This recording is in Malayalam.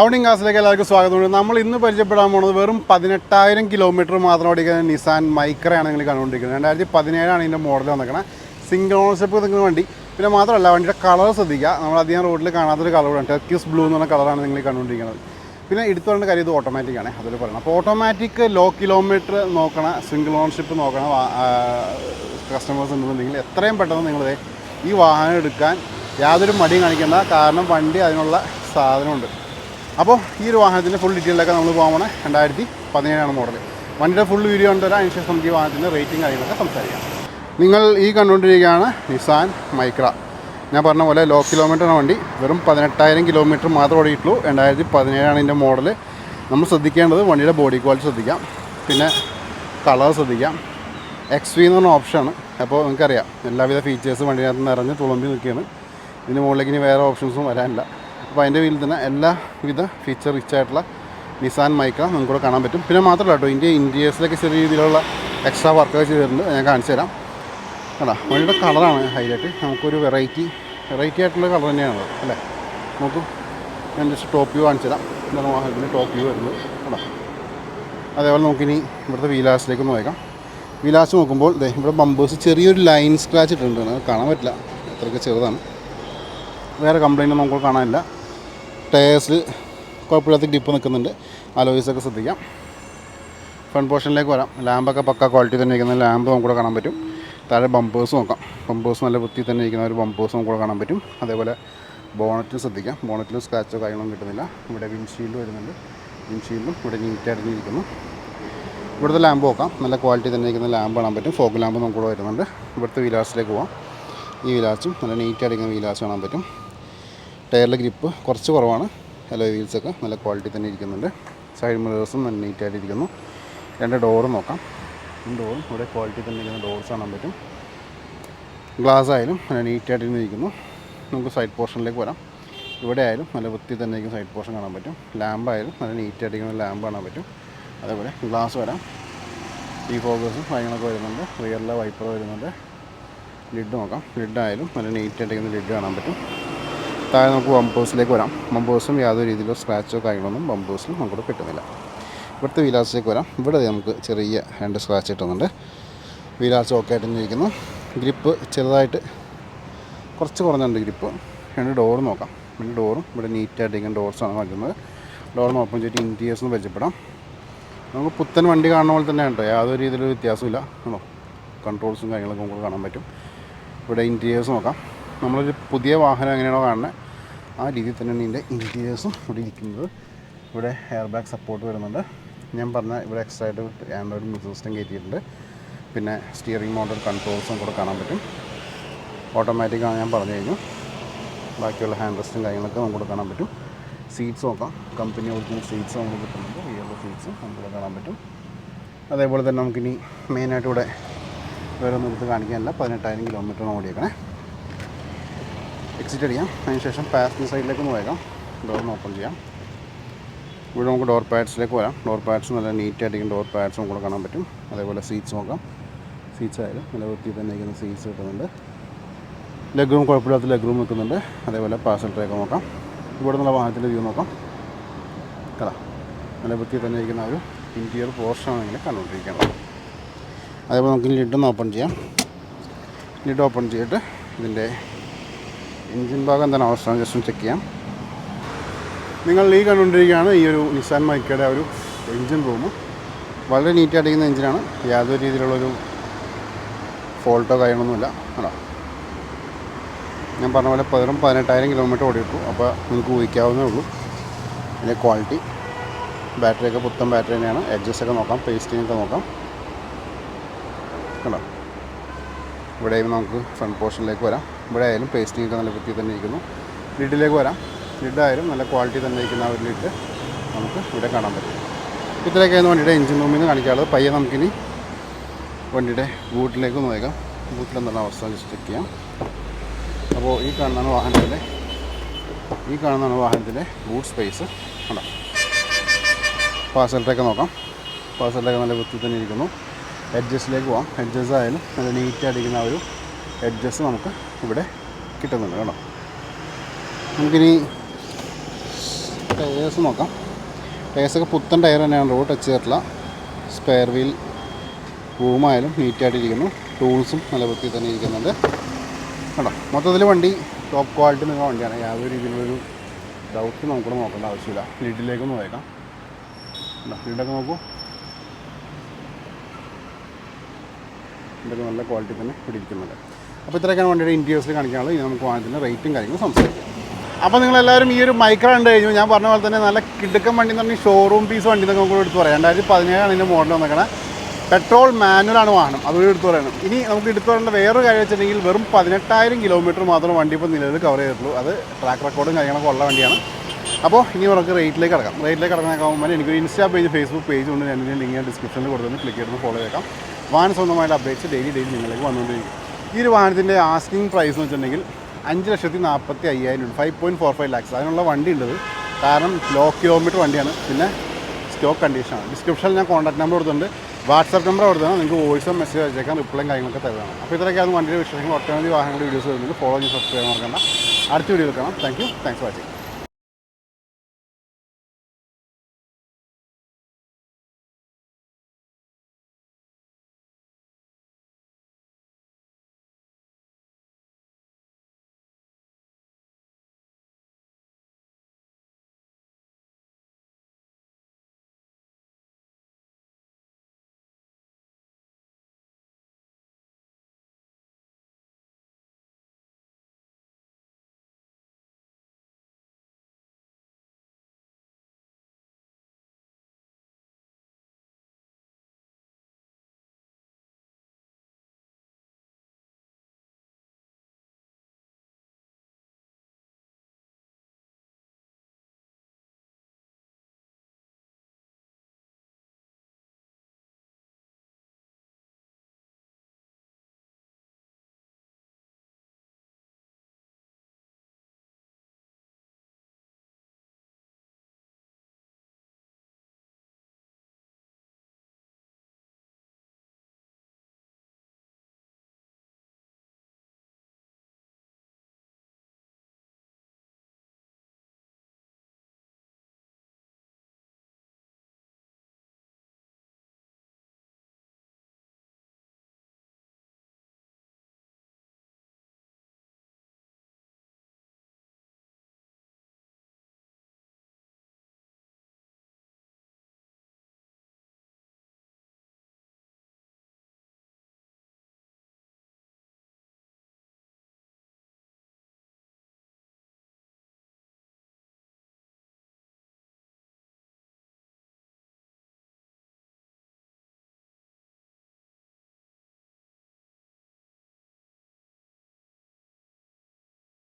ഔട്ടിംഗ് ക്ലാസ്സിലേക്ക് എല്ലാവർക്കും സ്വാഗതമുണ്ട്. നമ്മൾ ഇന്ന് പരിചയപ്പെടാൻ പോകുന്നത് വെറും 18,000 കിലോമീറ്റർ മാത്രം ഓടിക്കുന്ന നിസാൻ മൈക്രയാണ് നിങ്ങൾ കണ്ടുകൊണ്ടിരിക്കുന്നത്. 2017 ഇതിൻ്റെ മോഡൽ വന്നിരിക്കുന്നത്. സിംഗിൾ ഓണർഷിപ്പ് നിൽക്കുന്ന വണ്ടി. പിന്നെ മാത്രമല്ല വണ്ടിയുടെ കളർ ശ്രദ്ധിക്കുക. നമ്മൾ അധികം റോഡിൽ കാണാത്തൊരു കളറാണ്. ടർക്കിഷ് ബ്ലൂ എന്ന് പറഞ്ഞ കളറാണ് നിങ്ങൾ കണ്ടുകൊണ്ടിരിക്കുന്നത്. പിന്നെ എടുത്തു പറഞ്ഞ കാര്യം ഇത് ഓട്ടോമാറ്റിക്കാണ്. അതിൽ പറയണം. അപ്പോൾ ഓട്ടോമാറ്റിക് ലോ കിലോമീറ്റർ നോക്കണ സിംഗിൾ ഓണർഷിപ്പ് നോക്കണ കസ്റ്റമേഴ്സ് ഉണ്ടെന്നുണ്ടെങ്കിൽ എത്രയും പെട്ടെന്ന് നിങ്ങൾ ഈ വാഹനം എടുക്കാൻ യാതൊരു മടിയും കാണിക്കേണ്ട. കാരണം വണ്ടി അതിനുള്ള സാധനമുണ്ട്. അപ്പോൾ ഈ ഒരു വാഹനത്തിൻ്റെ ഫുൾ ഡീറ്റെയിലൊക്കെ നമ്മൾ പോകാൻ പോകണേ. 2017 മോഡൽ. വണ്ടിയുടെ ഫുൾ വീഡിയോ കൊണ്ടുവരാം. അതിനുശേഷം നമുക്ക് ഈ വാഹനത്തിൻ്റെ റേറ്റിംഗ് കാര്യങ്ങളൊക്കെ സംസാരിക്കാം. നിങ്ങൾ ഈ കണ്ടുകൊണ്ടിരിക്കുകയാണ് നിസാൻ മൈക്ര. ഞാൻ പറഞ്ഞ പോലെ ലോ കിലോമീറ്ററാണ് വണ്ടി. വെറും 18,000 കിലോമീറ്റർ മാത്രം ഓടിയിട്ടുള്ളൂ. 2017 ഇതിൻ്റെ മോഡൽ. നമ്മൾ ശ്രദ്ധിക്കേണ്ടത് വണ്ടിയുടെ ബോഡി ക്വാളിറ്റി ശ്രദ്ധിക്കാം. പിന്നെ കളർ ശ്രദ്ധിക്കാം. XV എന്ന് പറഞ്ഞ ഓപ്ഷനാണ്. അപ്പോൾ നിങ്ങൾക്കറിയാം എല്ലാവിധ ഫീച്ചേഴ്സും വണ്ടിനകത്ത് നിറഞ്ഞ് തുളുമ്പി നിൽക്കുകയാണ്. ഇതിന് മുകളിലേക്ക് ഇനി വേറെ ഓപ്ഷൻസും വരാനില്ല. അപ്പോൾ അതിൻ്റെ വീട്ടിൽ തന്നെ എല്ലാവിധ ഫീച്ചർ റിച്ച് ആയിട്ടുള്ള നിസാൻ മൈക്ര നമുക്കിവിടെ കാണാൻ പറ്റും. പിന്നെ മാത്രമല്ല കേട്ടോ, ഇൻറ്റീരിയേഴ്സിലൊക്കെ ചെറിയ രീതിയിലുള്ള എക്സ്ട്രാ വർക്കൊക്കെ ചെയ്തിട്ടുണ്ട്. ഞാൻ കാണിച്ചു തരാം. കേട്ടോ, വണ്ടിയുടെ കളറാണ് ഹൈലൈറ്റ്. നമുക്കൊരു വെറൈറ്റി ആയിട്ടുള്ള കളർ തന്നെയാണ് അല്ലേ. നമുക്ക് ഞാൻ ജസ്റ്റ് ടോപ്പ് വ്യൂ കാണിച്ചു തരാം. എന്താണ് വാഹനത്തിൻ്റെ ടോപ്പ് വ്യൂ വരുന്നത്. കേട്ടോ, അതേപോലെ നമുക്കിനി ഇവിടുത്തെ വീലാസിലേക്ക് നോക്കാം. വീലാസ് നോക്കുമ്പോൾ ഇവിടെ ബമ്പേഴ്സ് ചെറിയൊരു ലൈൻ സ്ക്രാച്ച് ഇട്ടിട്ടുണ്ട്. കാണാൻ പറ്റില്ല, അത്രയ്ക്ക് ചെറുതാണ്. വേറെ കംപ്ലൈൻറ്റ് നമുക്ക് കാണാനില്ല. ടയേഴ്സിൽ കുഴപ്പമില്ലാത്ത ഗ്രിപ്പ് നിൽക്കുന്നുണ്ട്. അലോയ്സൊക്കെ ശ്രദ്ധിക്കാം. ഫ്രണ്ട് പോർഷനിലേക്ക് വരാം. ലാമ്പൊക്കെ പക്ക ക്വാളിറ്റി തന്നെ ഇരിക്കുന്ന ലാമ്പ് നമുക്കിവിടെ കാണാൻ പറ്റും. താഴെ ബമ്പേഴ്സ് നോക്കാം. ബമ്പേഴ്സ് നല്ല വൃത്തി തന്നെ ഇരിക്കുന്ന ഒരു ബമ്പേഴ്സ് നമുക്കിവിടെ കാണാൻ പറ്റും. അതേപോലെ ബോണറ്റിൽ ശ്രദ്ധിക്കാം. ബോണറ്റിൽ സ്ക്രാച്ചോ കാര്യങ്ങളൊന്നും കിട്ടുന്നില്ല. ഇവിടെ വിൻഷീൽഡ് വരുന്നുണ്ട്. വിൻഷീൽഡും ഇവിടെ നീറ്റായിട്ട് ഇരിക്കുന്നു. ഇവിടുത്തെ ലാമ്പ് നോക്കാം. നല്ല ക്വാളിറ്റി തന്നെ ഇരിക്കുന്ന ലാമ്പ് കാണാൻ പറ്റും. ഫോഗ് ലാമ്പ് നമുക്കിവിടെ വരുന്നുണ്ട്. ഇവിടുത്തെ വീലാസിലേക്ക് പോകാം. ഈ വീലാസും നല്ല നീറ്റായിട്ടിരിക്കുന്ന വീലാസ് കാണാൻ പറ്റും. ടയറിലെ ഗ്രിപ്പ് കുറച്ച് കുറവാണ്. അലോയ് വീൽസൊക്കെ നല്ല ക്വാളിറ്റി തന്നെ ഇരിക്കുന്നുണ്ട്. സൈഡ് മിറേഴ്സും നല്ല നീറ്റായിട്ടിരിക്കുന്നു. 2 ഡോറും നോക്കാം. ഡോറും ഇവിടെ ക്വാളിറ്റി തന്നെ ഇരിക്കുന്ന ഡോർസ് കാണാൻ പറ്റും. ഗ്ലാസ് ആയാലും നല്ല നീറ്റായിട്ടിരിക്കുന്നു. നമുക്ക് സൈഡ് പോർഷനിലേക്ക് വരാം. ഇവിടെ ആയാലും നല്ല വൃത്തി തന്നെ ഇരിക്കുന്ന സൈഡ് പോർഷൻ കാണാൻ പറ്റും. ലാമ്പായാലും നല്ല നീറ്റായിട്ടിരിക്കുന്ന ലാമ്പ് കാണാൻ പറ്റും. അതേപോലെ ഗ്ലാസ് വരാം. ഈ ഫോക്കസും കാര്യങ്ങളൊക്കെ വരുന്നുണ്ട്. റിയറിലെ വൈപ്പർ വരുന്നുണ്ട്. ലിഡ് നോക്കാം. ലിഡായാലും നല്ല നീറ്റായിട്ടിരിക്കുന്ന ലിഡ് കാണാൻ പറ്റും. താഴെ നമുക്ക് ബമ്പേഴ്സിലേക്ക് വരാം. ബമ്പേഴ്സും യാതൊരു രീതിയിലുള്ള സ്ക്രാച്ചോ കാര്യങ്ങളൊന്നും ബമ്പേഴ്സിലും നമുക്കിവിടെ കിട്ടുന്നില്ല. ഇവിടുത്തെ വീലാസിലേക്ക് വരാം. ഇവിടെ നമുക്ക് ചെറിയ 2 സ്ക്രാച്ച് കിട്ടുന്നുണ്ട്. വീലാസ് ഓക്കെ ആയിട്ട് തന്നെ ഇരിക്കുന്നു. ഗ്രിപ്പ് ചെറുതായിട്ട് കുറച്ച് കുറഞ്ഞുണ്ട് ഗ്രിപ്പ്. 2 ഡോറ് നോക്കാം. 2 ഡോറും ഇവിടെ നീറ്റായിട്ടിരിക്കുന്ന ഡോർസാണ് കാണിക്കുന്നത്. ഡോറിന് ഓപ്പൺ ചെയ്തിട്ട് ഇൻറ്റീരിയേഴ്സ് പരിചയപ്പെടാം. നമുക്ക് പുത്തൻ വണ്ടി കാണുന്ന പോലെ തന്നെ ഉണ്ടോ, യാതൊരു രീതിയിലൊരു വ്യത്യാസമില്ല. ആണോ, കൺട്രോൾസും കാര്യങ്ങളൊക്കെ നമുക്ക് കാണാൻ പറ്റും. ഇവിടെ ഇൻറ്റീരിയേഴ്സ് നോക്കാം. നമ്മളൊരു പുതിയ വാഹനം എങ്ങനെയാണോ കാണുന്നത് ആ രീതിയിൽ തന്നെയാണ് ഇതിൻ്റെ ഇൻറ്റീരിയേഴ്സും ഇവിടെ ഇരിക്കുന്നത്. ഇവിടെ എയർ ബാഗ് സപ്പോർട്ട് വരുന്നുണ്ട്. ഞാൻ പറഞ്ഞ ഇവിടെ എക്സ്ട്രാ ആയിട്ട് ആൻഡ്രോയിഡ് മ്യൂസിക് സിസ്റ്റം കയറ്റിയിട്ടുണ്ട്. പിന്നെ സ്റ്റിയറിംഗ് മോഡൽ കൺട്രോൾസും കൂടെ കാണാൻ പറ്റും. ഓട്ടോമാറ്റിക്കാണ് ഞാൻ പറഞ്ഞു കഴിഞ്ഞു. ബാക്കിയുള്ള ഹാൻഡ് റെസ്റ്റും കാര്യങ്ങളൊക്കെ നമുക്കിവിടെ കാണാൻ പറ്റും. സീറ്റ്സ് നോക്കാം. കമ്പനി ഒറിജിനൽ സീറ്റ്സ് നമുക്ക് കിട്ടുന്നുണ്ട്. റിയൽ സീറ്റ്സും നമുക്കിവിടെ കാണാൻ പറ്റും. അതേപോലെ തന്നെ നമുക്കിനി മെയിനായിട്ട് ഇവിടെ വേറെ ഒന്നും എടുത്ത് കാണിക്കാനില്ല. 18,000 കിലോമീറ്ററാണ് ഓടിയേക്കണേ. എക്സിറ്റ് അടിക്കാം. അതിനുശേഷം പാസഞ്ചർ സൈഡിലേക്ക് നോക്കാം. ഡോറിന് ഓപ്പൺ ചെയ്യാം. ഇവിടെ നമുക്ക് ഡോർ പാഡ്സിലേക്ക് വരാം. ഡോർ പാഡ്സ് നല്ല നീറ്റായിട്ടിരിക്കും. ഡോർ പാഡ്സ് നമുക്ക് കാണാൻ പറ്റും. അതേപോലെ സീറ്റ്സ് നോക്കാം. സീറ്റ്സ് ആയാലും നല്ല വൃത്തി തന്നെ ഇരിക്കുന്ന സീറ്റ്സ് കിട്ടുന്നുണ്ട്. ലെഗ് റൂം കുഴപ്പമില്ലാത്ത ലെഗ് റൂം നിൽക്കുന്നുണ്ട്. അതേപോലെ പാസഞ്ചറൊക്കെ നോക്കാം. ഇവിടെ നിന്നുള്ള വാഹനത്തിൻ്റെ വ്യൂ നോക്കാം. കടാ നല്ല വൃത്തി തന്നെ ഇരിക്കുന്ന ഒരു ഇൻറ്റീരിയർ പോർഷനാണ് ഇങ്ങനെ കണ്ടുകൊണ്ടിരിക്കുന്നത്. അതേപോലെ നമുക്ക് ലിഡൊന്ന് ഓപ്പൺ ചെയ്യാം. ലിഡ് ഓപ്പൺ ചെയ്തിട്ട് ഇതിൻ്റെ എൻജിൻ ഭാഗം എന്താണ് അവസ്ഥ ജസ്റ്റ് ചെക്ക് ചെയ്യാം. നിങ്ങൾ ഈ കണ്ടുകൊണ്ടിരിക്കുകയാണ് ഈ ഒരു നിസാൻ മൈക്കയുടെ ഒരു എൻജിൻ റൂം. വളരെ നീറ്റായിട്ടിരിക്കുന്ന എൻജിനാണ്. യാതൊരു രീതിയിലുള്ളൊരു ഫോൾട്ടോ കാര്യങ്ങളൊന്നുമില്ല. ആണോ, ഞാൻ പറഞ്ഞ പോലെ 18,000 കിലോമീറ്റർ ഓടിയിട്ടു. അപ്പോൾ നിങ്ങൾക്ക് ഊഹിക്കാവുന്നേ ഉള്ളൂ ഇതിൻ്റെ ക്വാളിറ്റി. ബാറ്ററിയൊക്കെ പുത്തൻ ബാറ്ററി തന്നെയാണ്. എഡ്ജസ്റ്റൊക്കെ നോക്കാം. പേസ്റ്റിങ്ങൊക്കെ നോക്കാം. കണ്ടോ, ഇവിടെയും നമുക്ക് ഫ്രണ്ട് പോർഷനിലേക്ക് വരാം. ഇവിടെ ആയാലും പേസ്റ്റിങ്ങൊക്കെ നല്ല വൃത്തി തന്നെ ഇരിക്കുന്നു. ലിഡിലേക്ക് വരാം. ലിഡായാലും നല്ല ക്വാളിറ്റി തന്നെ ഇരിക്കുന്ന ആ ഒരു ലിഡ് നമുക്ക് ഇവിടെ കാണാൻ പറ്റും. ഇത്രയൊക്കെയാണ് വണ്ടിയുടെ എൻജിൻ റൂമിൽ നിന്ന് കാണിക്കാനുള്ളത്. പയ്യെ നമുക്കിനി വണ്ടിയുടെ ബൂട്ടിലേക്ക് നോക്കാം. ബൂട്ടിലെന്താണ് അവസ്ഥ ജസ്റ്റ് ചെക്ക് ചെയ്യാം. അപ്പോൾ ഈ കാണുന്നതാണ് വാഹനത്തിൻ്റെ ബൂട്ട് സ്പേസ്. കണ്ടോ, പാസലിട്ടൊക്കെ നോക്കാം. പാസലിട്ടൊക്കെ നല്ല വൃത്തി തന്നെ ഇരിക്കുന്നു. എഡ്ജസിലേക്ക് പോകാം. എഡ്ജസ് ആയാലും നല്ല നീറ്റായിട്ടിരിക്കുന്ന ആ ഒരു എഡ്ജസ് നമുക്ക് ഇവിടെ കിട്ടുന്നുണ്ട്. കേട്ടോ, നമുക്കിനി ടയേഴ്സ് നോക്കാം. ടയേഴ്സൊക്കെ പുത്തൻ ടയർ തന്നെയാണ്, റോഡ് ടച്ച് ചെയ്തിട്ടില്ല. സ്പെയർ വീൽ റൂമായാലും നീറ്റായിട്ടിരിക്കുന്നു. ടൂൾസും നല്ല വൃത്തിയിൽ തന്നെ ഇരിക്കുന്നുണ്ട് കേട്ടോ. മൊത്തത്തിൽ വണ്ടി ടോപ്പ് ക്വാളിറ്റി നിൽക്കുന്ന വണ്ടിയാണ്. യാതൊരു രീതിയിലുള്ളൊരു ഡൗട്ട് നമുക്കിവിടെ നോക്കേണ്ട ആവശ്യമില്ല. ലിഡിലേക്കൊന്ന് നോക്കാം. ലിഡൊക്കെ നോക്കൂ, ഇതൊക്കെ നല്ല ക്വാളിറ്റി തന്നെ പിടിക്കുന്നുണ്ട്. അപ്പോൾ ഇത്രയൊക്കെയാണ് വണ്ടിയുടെ ഇൻറ്റീരിയേഴ്സിൽ കാണിക്കാനുള്ളത്. ഇനി നമുക്ക് വാഹനത്തിൻ്റെ റേറ്റും കാര്യങ്ങളും സംസാരിക്കാം. അപ്പോൾ നിങ്ങളെല്ലാവരും ഈ ഒരു മൈക്ര കണ്ടു കഴിഞ്ഞു. ഞാൻ പറഞ്ഞ പോലെ തന്നെ നല്ല കിടുക്കൻ വണ്ടി എന്ന് പറഞ്ഞാൽ ഷോറൂം പീസ് വണ്ടി എന്നൊക്കെ നമുക്ക് എടുത്ത് പറയാം. 2017 ഇതിൻ്റെ മോഡൽ വന്നേക്കണേ. പെട്രോൾ മാനുവലാണ് വാഹനം, അതുകൂടി എടുത്ത് പറയണം. ഇനി നമുക്ക് എടുത്ത് പറയേണ്ട വേറൊരു കാര്യം വെച്ചിട്ടുണ്ടെങ്കിൽ വെറും 18,000 കിലോമീറ്റർ മാത്രം വണ്ടി ഇപ്പോൾ നിലവിൽ കവർ ചെയ്തിട്ടുള്ളൂ. അത് ട്രാക്ക് റെക്കോർഡും കാര്യങ്ങളൊക്കെ ഉള്ള വണ്ടിയാണ്. അപ്പോൾ ഇനി നമുക്ക് റേറ്റിലേക്ക് കിടക്കാം. റേറ്റിലേക്ക് കിടക്കാനാകുമ്പോൾ എനിക്കൊരു ഇൻസ്റ്റാ പേജ്, ഫേസ്ബുക്ക് പേജ് ഉണ്ട്. ഞാൻ ലിങ്ക് ഞാൻ ഡിസ്ക്രിപ്ഷനിൽ കൊടുത്തുകൊണ്ട് ക്ലിക്ക് ചെയ്ത് ഫോളോ ചെയ്തേക്കാം. വാഹനം സ്വന്തമായിട്ട് അപ്ഡേറ്റ്സ് ഡെയിലി നിങ്ങളിലേക്ക് വന്നുകൊണ്ടിരിക്കും. ഈ ഒരു വാഹനത്തിൻ്റെ ആസ്കിംഗ് പ്രൈസ് എന്ന് വെച്ചിട്ടുണ്ടെങ്കിൽ 5,45,000 രൂപ, 5.45 lakhs. അതിനുള്ള വണ്ടി ഉള്ളത്. കാരണം ലോ കിലോമീറ്റർ വണ്ടിയാണ്, പിന്നെ സ്റ്റോക്ക് കണ്ടീഷനാണ്. ഡിസ്ക്രിപ്ഷനിൽ ഞാൻ കോൺടാക്ട് നമ്പർ കൊടുത്തിട്ടുണ്ട്, വാട്സാപ്പ് നമ്പർ കൊടുത്താണ്. നിങ്ങൾക്ക് വോയിസോ മെസ്സേജ് അയച്ചേക്കാം, റിപ്ലൈയും കാര്യങ്ങളൊക്കെ തരുന്നതാണ്. അപ്പോൾ ഇത്രയൊക്കെയാണ് വണ്ടിയുടെ വിഷയങ്ങൾ. ഒട്ടനവധി വാഹനങ്ങളുടെ വീഡിയോസ് വരുന്നത്. ഫോളോ ചെയ്ത് സബ്സ്ക്രൈബ് മറക്കണ്ട. അടുത്ത വീഡിയോ കാണാം. Thanks for watching.